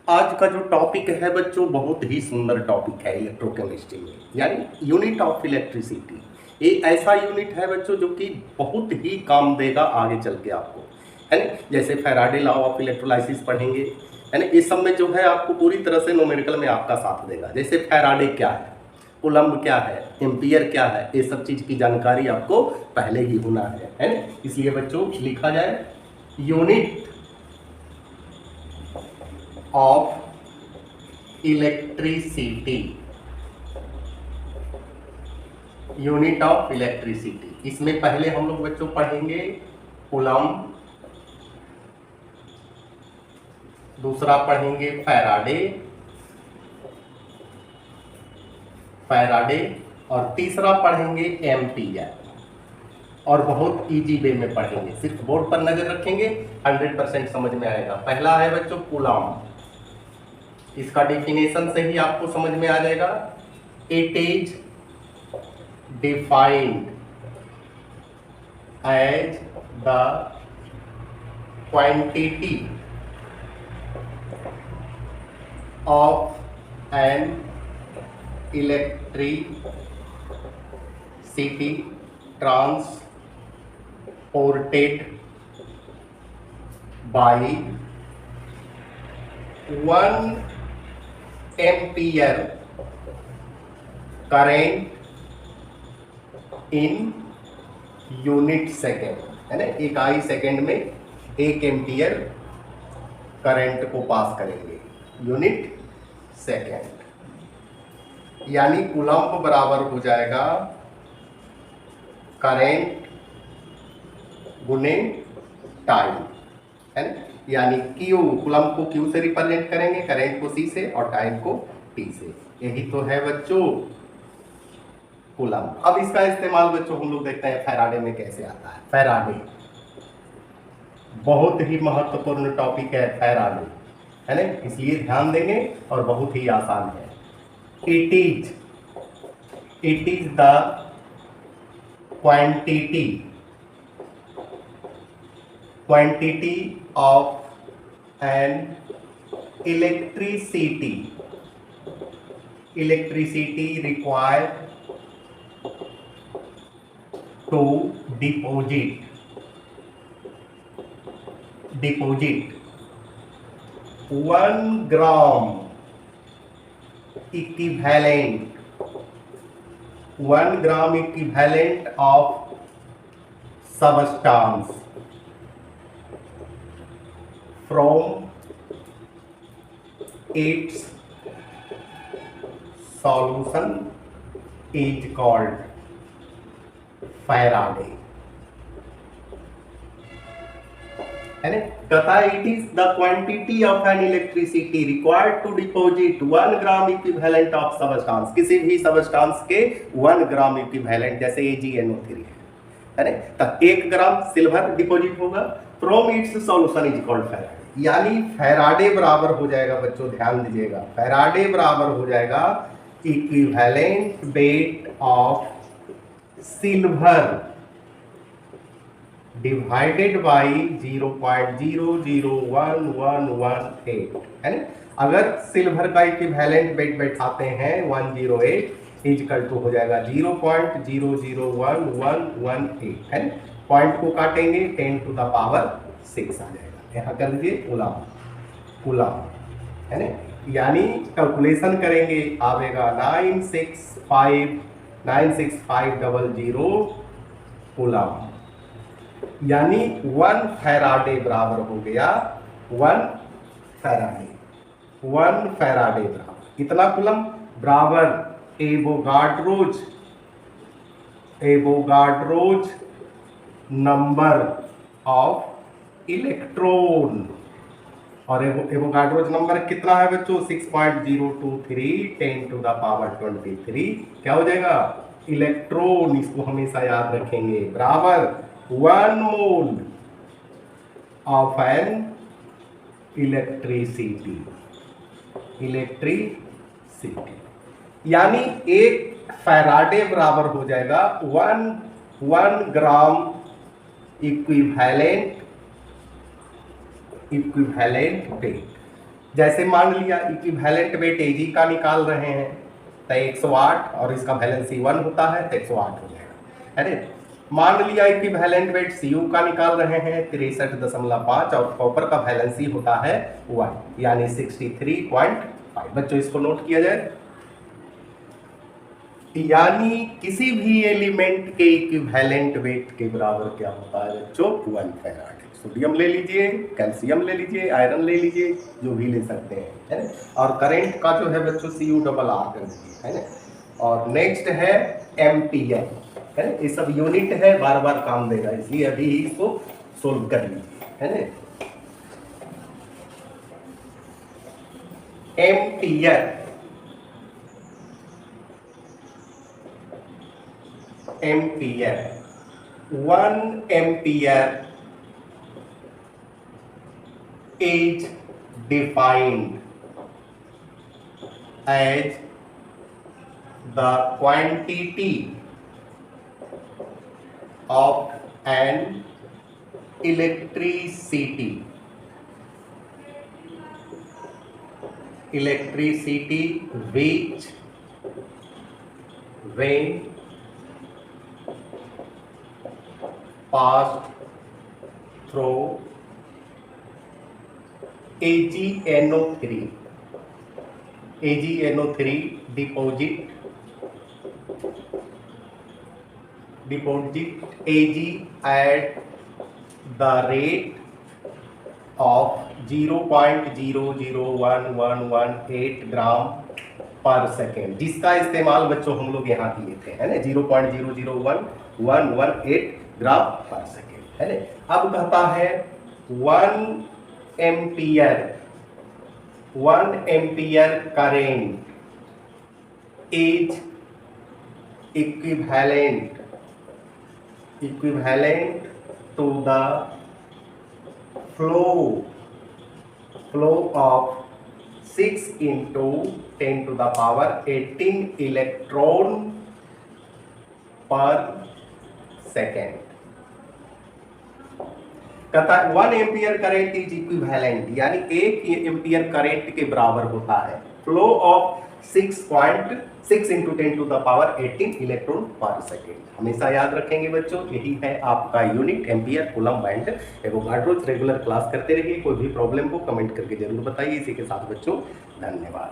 आज का जो टॉपिक है बच्चों बहुत ही सुंदर टॉपिक है इलेक्ट्रोकेमिस्ट्री में, यानी यूनिट ऑफ इलेक्ट्रिसिटी। ये ऐसा यूनिट है बच्चों जो कि बहुत ही काम देगा आगे चल के आपको, है ना। जैसे फैराडे लॉ ऑफ इलेक्ट्रोलाइसिस पढ़ेंगे, है ना। इस सब में जो है आपको पूरी तरह से न्यूमेरिकल में आपका साथ देगा। जैसे फैराडे क्या है, कूलम्ब क्या है, एम्पियर क्या है, ये सब चीज़ की जानकारी आपको पहले ही होना है ना। इसलिए बच्चों लिखा जाए unit of electricity, unit of electricity. इसमें पहले हम लोग बच्चों पढ़ेंगे कूलम्ब, दूसरा पढ़ेंगे फैराडे, और तीसरा पढ़ेंगे एम्पियर। और बहुत इजी वे में पढ़ेंगे, सिर्फ बोर्ड पर नजर रखेंगे 100% समझ में आएगा। पहला है बच्चों कूलम्ब, इसका डेफिनेशन से ही आपको समझ में आ जाएगा। It is defined as the quantity of an electricity transported by 1 ampere current in unit second, है ना। इकाई सेकेंड में 1 एम्पियर करंट को पास करेंगे यूनिट सेकेंड। यानी कूलम्ब बराबर हो जाएगा करंट गुने टाइम, है ना। यानी क्यू, कूलम्ब को क्यू से रिप्रेजेंट करेंगे, करंट को सी से और टाइम को टी से। यही तो है बच्चों कूलम्ब। अब इसका इस्तेमाल बच्चों हम लोग देखते हैं फैराडे में कैसे आता है। फैराडे बहुत ही महत्वपूर्ण टॉपिक है फैराडे, है ना, इसलिए ध्यान देंगे और बहुत ही आसान है। It is the quantity of an electricity required to deposit 1 gram equivalent of substance from its solution is called Faraday, है ना। कहता है it is the quantity of an electricity required to deposit 1 gram equivalent of substance, किसी भी substance के 1 gram equivalent, जैसे AgNO3 है ना। तो 1 ग्राम सिल्वर डिपोजिट होगा from its solution is called Faraday. यानी फैराडे बराबर हो जाएगा बच्चों, ध्यान दीजिएगा, फैराडे बराबर हो जाएगा equivalent weight of silver divided by 0.001118, है ना। अगर सिल्वर का इक्विवेलेंट वेट बैठाते हैं 108 इजकल टू हो जाएगा 0.001118, है ना। पॉइंट को काटेंगे 10 टू द पावर 6 आ जाएगा। यहाँ कर लीजिए कूलम्ब, है ना। यानी कैलकुलेशन करेंगे आवेगा 96500 कूलम्ब। यानी 1 फैराडे बराबर हो गया 1 फैराडे बराबर कितना कूलम्ब बराबर एवोगाड्रोज नंबर ऑफ इलेक्ट्रॉन। और एवोगाड्रोज नंबर कितना है बच्चों 6.023 10 टू द पावर 23 क्या हो जाएगा इलेक्ट्रॉन। इसको हमेशा याद रखेंगे बराबर 1 मोल ऑफ एन इलेक्ट्रिसिटी। यानी 1 फैराडे बराबर हो जाएगा 1 ग्राम इक्विवेलेंट वेट। जैसे मान लिया इक्विवेलेंट वेट Ag का निकाल रहे हैं तो 108 और इसका वैलेंसी 1 होता है तो 108 हो जाएगा। अरे मान लिया इक्विवेलेंट वेट Cu का निकाल रहे हैं 63.5 और कॉपर का वैलेंसी होता है 1 यानी 63.5। बच्चों इसको नोट किया जाए, यानी किसी भी एलिमेंट के इक्विवेलेंट वेट के बराबर क्या होता है बच्चों 1 फैराड। सोडियम ले लीजिए, कैल्शियम ले लीजिए, आयरन ले लीजिए, जो भी ले सकते हैं, है ना। और करंट का जो है बच्चों Cu कर दीजिए, है ना। और नेक्स्ट है एम्पियर, है ना। ये सब यूनिट है, बार बार काम देगा, इसलिए अभी इसको सोल्व कर लीजिए, है ना। Ampere, ampere 1 ampere is defined as the quantity of an electricity which when passed through AgNO3 deposit Ag at the rate of 0.001118 ग्राम पर सेकेंड, जिसका इस्तेमाल बच्चों हम लोग यहाँ किए थे, है ना। 0.001118 ग्राम पर सेकेंड, है ना। अब कहता है 1 ampere current is equivalent to the flow of 6 into 10 to the power 18 electron पर सेकेंड। कहता है 1 एम्पियर करेंट इज इक्विवेलेंट, यानी 1 एम्पियर करेंट के बराबर होता है flow of 6 into 10 to the power 18 electron पर सेकेंड। हमेशा याद रखेंगे बच्चों, यही है आपका unit ampere, coulomb and Avogadro. Regular class करते रहिए, कोई भी प्रॉब्लम को कमेंट करके जरूर बताइए। इसी के साथ बच्चों धन्यवाद।